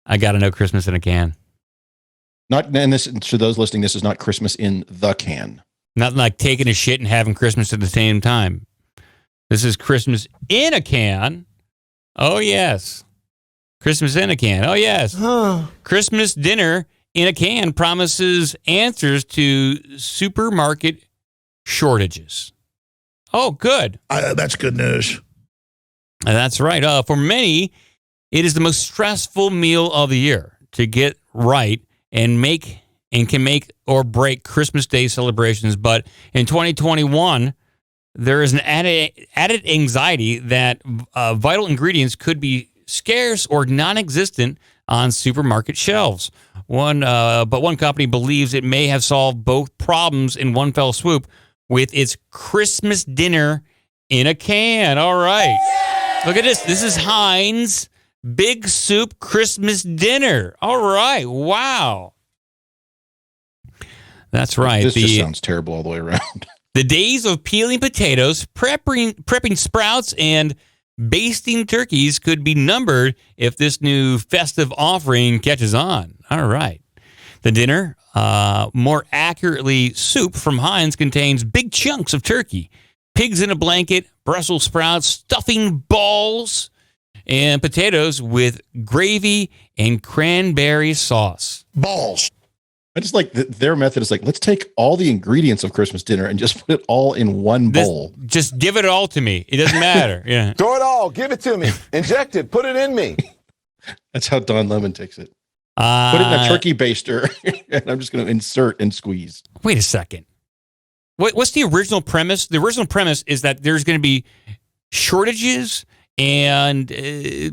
I got to know Christmas in a can. Not, and this, to those listening, this is not Christmas in the can. Not like taking a shit and having Christmas at the same time. This is Christmas in a can. Oh, yes. Christmas in a can. Oh, yes. Christmas dinner in a can promises answers to supermarket shortages. Oh, good. That's good news. That's right. For many, it is the most stressful meal of the year to get right and can make or break Christmas Day celebrations. But in 2021, there is an added anxiety that vital ingredients could be scarce or non-existent on supermarket shelves. But one company believes it may have solved both problems in one fell swoop with its Christmas dinner in a can. All right. Yay! Look at this. This is Heinz Big Soup Christmas Dinner. All right. Wow. That's right. This just sounds terrible all the way around. The days of peeling potatoes, prepping sprouts, and basting turkeys could be numbered if this new festive offering catches on. All right. The dinner, more accurately, soup from Heinz contains big chunks of turkey, pigs in a blanket, Brussels sprouts, stuffing balls, and potatoes with gravy and cranberry sauce. Balls. I just like their method is like, let's take all the ingredients of Christmas dinner and just put it all in one bowl. Just give it all to me. It doesn't matter. Yeah. Throw it all. Give it to me. Inject it. Put it in me. That's how Don Lemon takes it. Put it in a turkey baster, and I'm just going to insert and squeeze. Wait a second. What's the original premise? The original premise is that there's going to be shortages and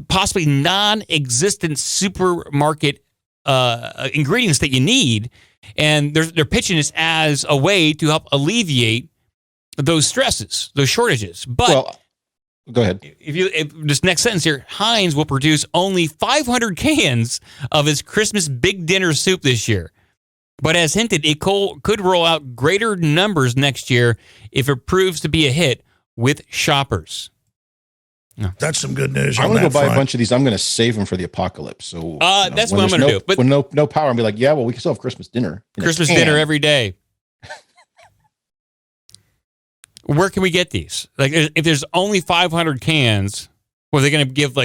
possibly non-existent supermarket ingredients that you need, and they're pitching this as a way to help alleviate those stresses, those shortages. But go ahead. If this next sentence here, Heinz will produce only 500 cans of its Christmas big dinner soup this year. But as hinted, it could roll out greater numbers next year if it proves to be a hit with shoppers. No. That's some good news. I'm going to go buy a bunch of these. I'm going to save them for the apocalypse. So that's what I'm going to do. But when no power, I'll be like, yeah, well, we can still have Christmas dinner. Christmas dinner every day. Where can we get these? Like, if there's only 500 cans, are they going to give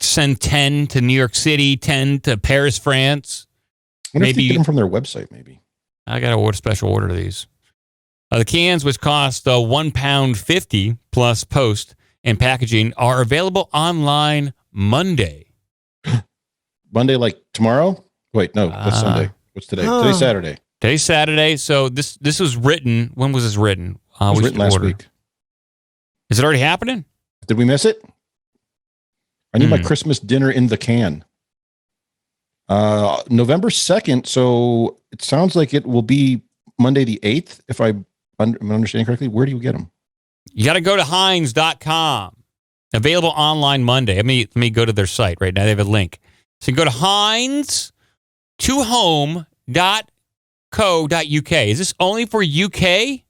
send 10 to New York City, 10 to Paris, France? Maybe get them from their website. Maybe I got to special order these. The cans, which cost £1.50 plus post and packaging, are available online Monday. Monday, like tomorrow? Wait, no, that's Sunday. What's today? Today's Saturday. Today's Saturday. So this was written. When was this written? It was written last week. Is it already happening? Did we miss it? I need my Christmas dinner in the can. November 2nd. So it sounds like it will be Monday the 8th, if I'm understanding correctly. Where do you get them? You got to go to Heinz.com. Available online Monday. Let me go to their site right now. They have a link. So you can go to Heinz2home.co.uk. Is this only for UK?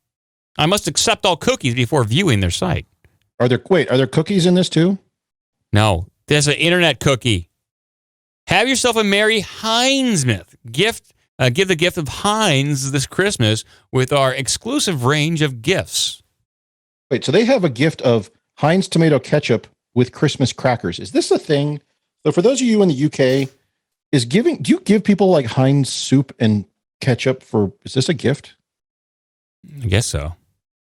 I must accept all cookies before viewing their site. Are there cookies in this too? No. There's an internet cookie. Have yourself a merry Heinzmas gift. Give the gift of Heinz this Christmas with our exclusive range of gifts. Wait, so they have a gift of Heinz tomato ketchup with Christmas crackers. Is this a thing? So for those of you in the UK, do you give people like Heinz soup and ketchup is this a gift? I guess so.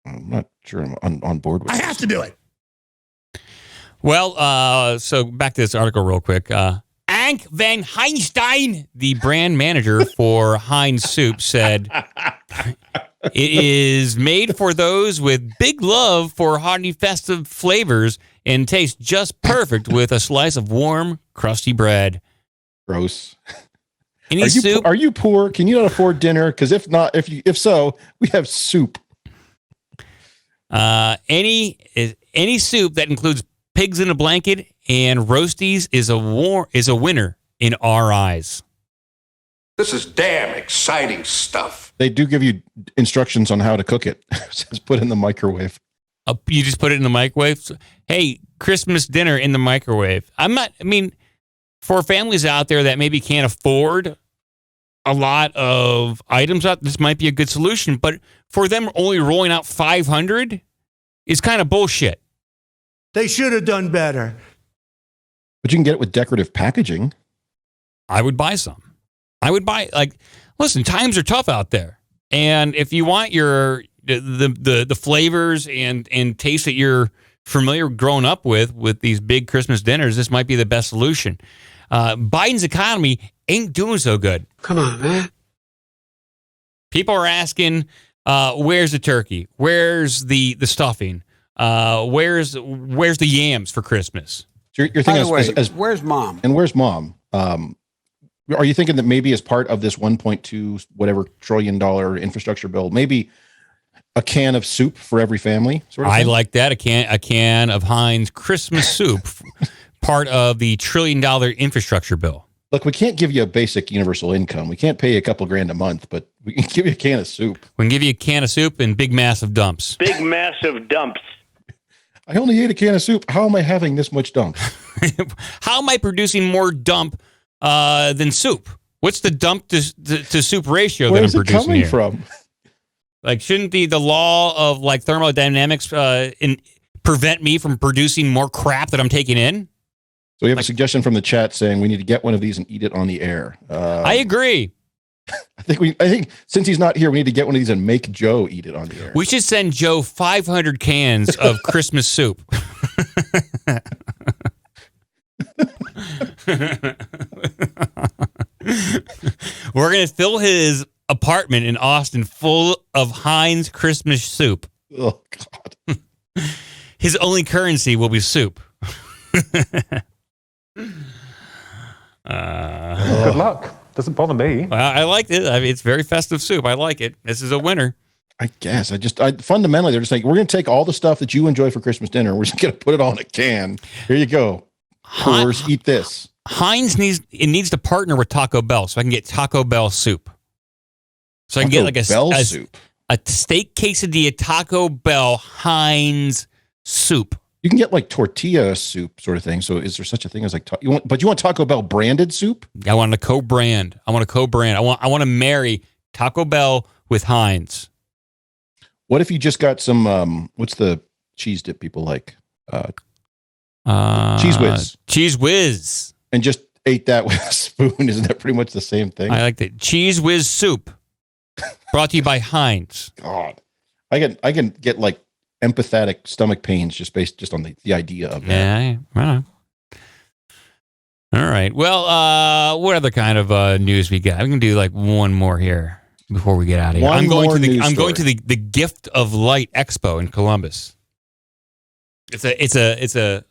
I'm not sure I'm on board with I this. have to do it. Well, so back to this article real quick. Ank van Heinstein, the brand manager for Heinz Soup, said it is made for those with big love for hearty festive flavors and tastes just perfect with a slice of warm, crusty bread. Gross. Soup? Are you poor? Can you not afford dinner? Because if not, if so, we have soup. Any soup that includes pigs in a blanket and roasties is a winner in our eyes. This is damn exciting stuff. They do give you instructions on how to cook it. It says put in the microwave. You just put it in the microwave. Hey, Christmas dinner in the microwave. For families out there that maybe can't afford a lot of items out, this might be a good solution. But for them only rolling out 500 is kind of bullshit. They should have done better. But you can get it with decorative packaging. I would buy some. Listen, times are tough out there. And if you want the flavors and taste that you're familiar growing up with these big Christmas dinners, this might be the best solution. Biden's economy ain't doing so good. Come on, man. People are asking, where's the turkey? Where's the stuffing? Where's the yams for Christmas? So your thing is, where's mom? And where's mom? Are you thinking that maybe as part of this 1.2 whatever trillion dollar infrastructure bill, maybe a can of soup for every family? Sort of I thing? like that. A can of Heinz Christmas soup, part of the $1 trillion infrastructure bill. Look, we can't give you a basic universal income. We can't pay you a couple grand a month, but we can give you a can of soup. We can give you a can of soup and big massive dumps. Big massive dumps. I only ate a can of soup. How am I having this much dump? How am I producing more dump than soup? What's the dump to soup ratio Where that I'm is it producing coming here? from? Like, shouldn't the law of like thermodynamics prevent me from producing more crap that I'm taking in? So we have a suggestion from the chat saying we need to get one of these and eat it on the air. I agree. I think since he's not here, we need to get one of these and make Joe eat it on the air. We should send Joe 500 cans of Christmas soup. We're going to fill his apartment in Austin full of Heinz Christmas soup. Oh, God. His only currency will be soup. Good luck. Doesn't bother me. Well, I like it. It's very festive soup. I like it. This is a winner. I guess. Fundamentally, they're just like, we're going to take all the stuff that you enjoy for Christmas dinner. We're just going to put it all in a can. Here you go. Coors, eat this. Heinz needs to partner with Taco Bell so I can get Taco Bell soup. So I can get like a soup. A steak quesadilla Taco Bell Heinz soup. You can get like tortilla soup sort of thing. So is there such a thing as like, you want Taco Bell branded soup? I want a co-brand. I want to marry Taco Bell with Heinz. What if you just got some, what's the cheese dip people like? Cheese Whiz. Cheese Whiz. And just ate that with a spoon. Isn't that pretty much the same thing? I like that. Cheese Whiz soup. Brought to you by Heinz. God. I can get like empathetic stomach pains just on the idea of that. Yeah, right. All right. Well, what other kind of news we got? We can do like one more here before we get out of here. I'm going to the Gift of Light Expo in Columbus. It's a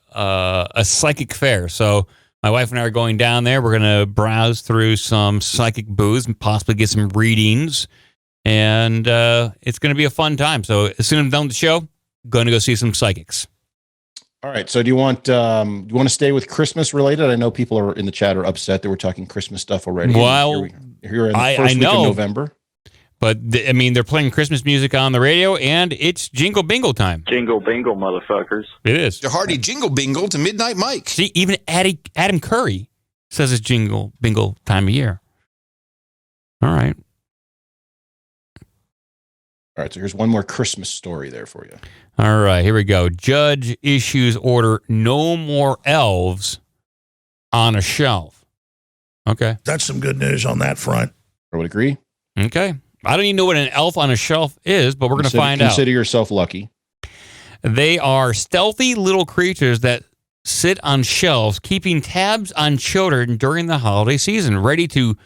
psychic fair. So my wife and I are going down there. We're going to browse through some psychic booths and possibly get some readings. And it's going to be a fun time. So as soon as I'm done with the show, going to go see some psychics. All right. So do you want to stay with Christmas related? I know people are in the chat are upset that we're talking Christmas stuff already. Well, here in the first week of November. But they're playing Christmas music on the radio, and it's Jingle Bingle time. Jingle bingle, motherfuckers. It is. Your hearty Jingle Bingle to Midnight Mike. See, even Adam Curry says it's Jingle Bingle time of year. All right. All right, so here's one more Christmas story there for you. All right, here we go. Judge issues order no more elves on a shelf. Okay. That's some good news on that front. I would agree. Okay. I don't even know what an elf on a shelf is, but we're going to find out. Consider yourself lucky. They are stealthy little creatures that sit on shelves, keeping tabs on children during the holiday season, ready to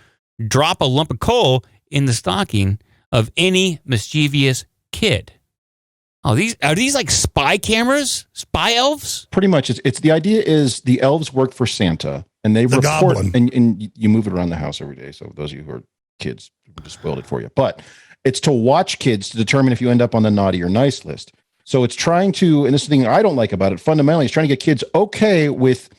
drop a lump of coal in the stocking of any mischievous kid. Oh, are these like spy cameras? Spy elves? Pretty much. It's the idea is the elves work for Santa and they report goblin. and you move it around the house every day. So those of you who are kids, we just spoiled it for you. But it's to watch kids to determine if you end up on the naughty or nice list. So it's trying to, and this is the thing I don't like about it, fundamentally, it's trying to get kids okay with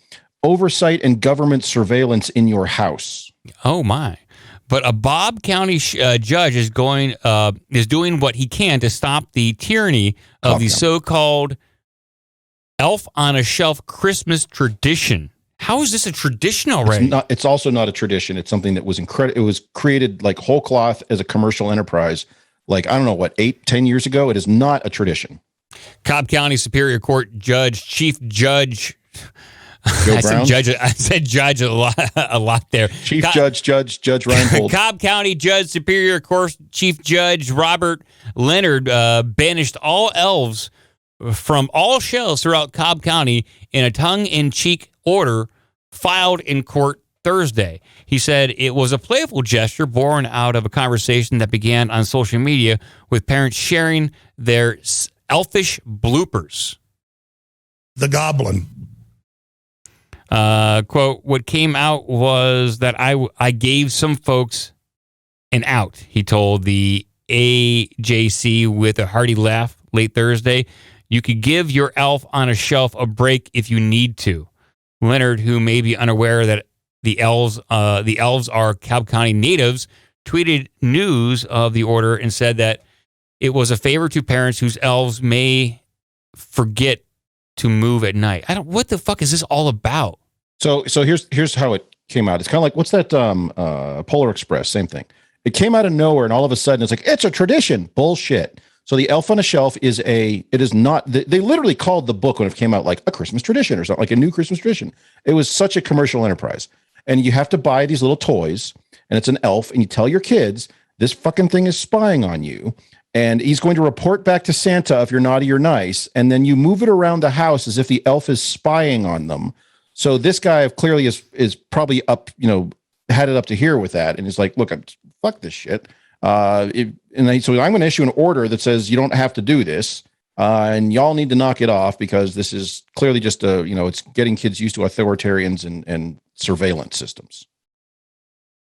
oversight and government surveillance in your house. Oh my. But a Bob County judge is doing what he can to stop the tyranny of the so-called Elf on a Shelf Christmas tradition. How is this a tradition already? It's also not a tradition. It's something that was incredible. It was created like whole cloth as a commercial enterprise. Like, I don't know what, 8-10 years ago. It is not a tradition. Cobb County Superior Court Chief Judge. Joe Brown? I said judge a lot there. Chief Judge Reinhold. Cobb County Superior Court Chief Judge Robert Leonard banished all elves from all shelves throughout Cobb County in a tongue-in-cheek order filed in court Thursday. He said it was a playful gesture born out of a conversation that began on social media with parents sharing their elfish bloopers. The goblin. Quote, what came out was that I gave some folks an out, he told the AJC with a hearty laugh late Thursday. You could give your elf on a shelf a break if you need to. Leonard, who may be unaware that the elves are Cobb County natives, tweeted news of the order and said that it was a favor to parents whose elves may forget to move at night. What the fuck is this all about? So here's how it came out. It's kind of like, what's that Polar Express? Same thing. It came out of nowhere, and all of a sudden it's like, it's a tradition. Bullshit. So the Elf on a Shelf it is not, they literally called the book when it came out like a Christmas tradition or something, like a new Christmas tradition. It was such a commercial enterprise. And you have to buy these little toys, and it's an elf, and you tell your kids, this fucking thing is spying on you, and he's going to report back to Santa if you're naughty or nice, and then you move it around the house as if the elf is spying on them. So this guy clearly is probably up, had it up to here with that, and he's like, look, fuck this shit. So I'm going to issue an order that says you don't have to do this, and y'all need to knock it off because this is clearly just it's getting kids used to authoritarians and surveillance systems.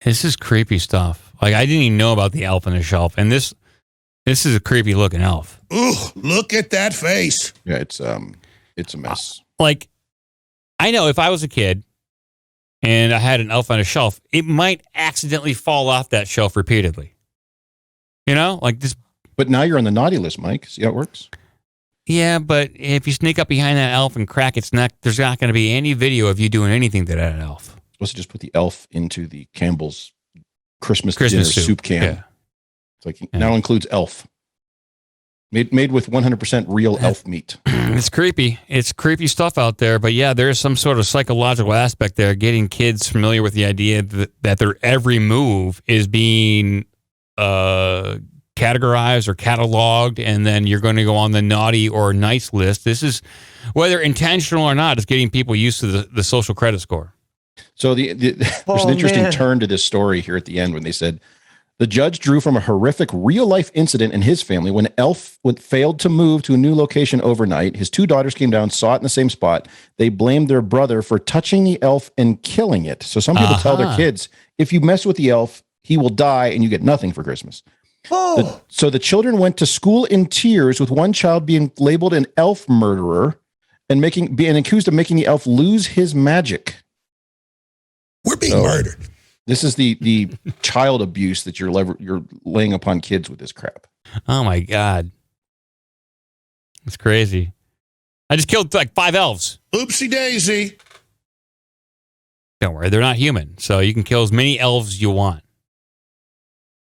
This is creepy stuff. Like, I didn't even know about the Elf on a Shelf, and this is a creepy looking elf. Ooh, look at that face. Yeah, it's a mess. Like, I know if I was a kid and I had an elf on a shelf, it might accidentally fall off that shelf repeatedly. Like this. But now you're on the naughty list, Mike. See how it works? Yeah, but if you sneak up behind that elf and crack its neck, there's not going to be any video of you doing anything to that elf. Supposed to just put the elf into the Campbell's Christmas dinner soup can. Yeah. It's like now includes elf. Made with 100% real elf meat. It's creepy. It's creepy stuff out there. But yeah, there's some sort of psychological aspect there, getting kids familiar with the idea that their every move is being categorized or cataloged, and then you're going to go on the naughty or nice list. This is, whether intentional or not, is getting people used to the social credit score. So there's an interesting turn to this story here at the end when they said, the judge drew from a horrific real-life incident in his family when Elf failed to move to a new location overnight. His two daughters came down, saw it in the same spot. They blamed their brother for touching the elf and killing it. So some people tell their kids, if you mess with the elf, he will die and you get nothing for Christmas. So the children went to school in tears, with one child being labeled an elf murderer and being accused of making the elf lose his magic. We're being murdered. This is the child abuse that you're laying upon kids with this crap. Oh my God. It's crazy. I just killed like 5 elves. Oopsie daisy. Don't worry, they're not human. So you can kill as many elves as you want.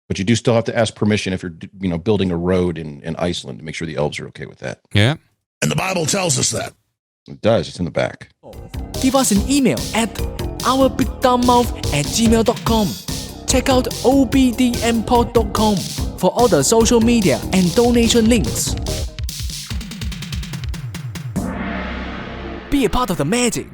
But you do still have to ask permission if you're building a road in Iceland to make sure the elves are okay with that. Yeah. And the Bible tells us that. It does. It's in the back. Give us an email at ourbigdumbmouth@gmail.com. Check out obdmpod.com for all the social media and donation links. Be a part of the magic.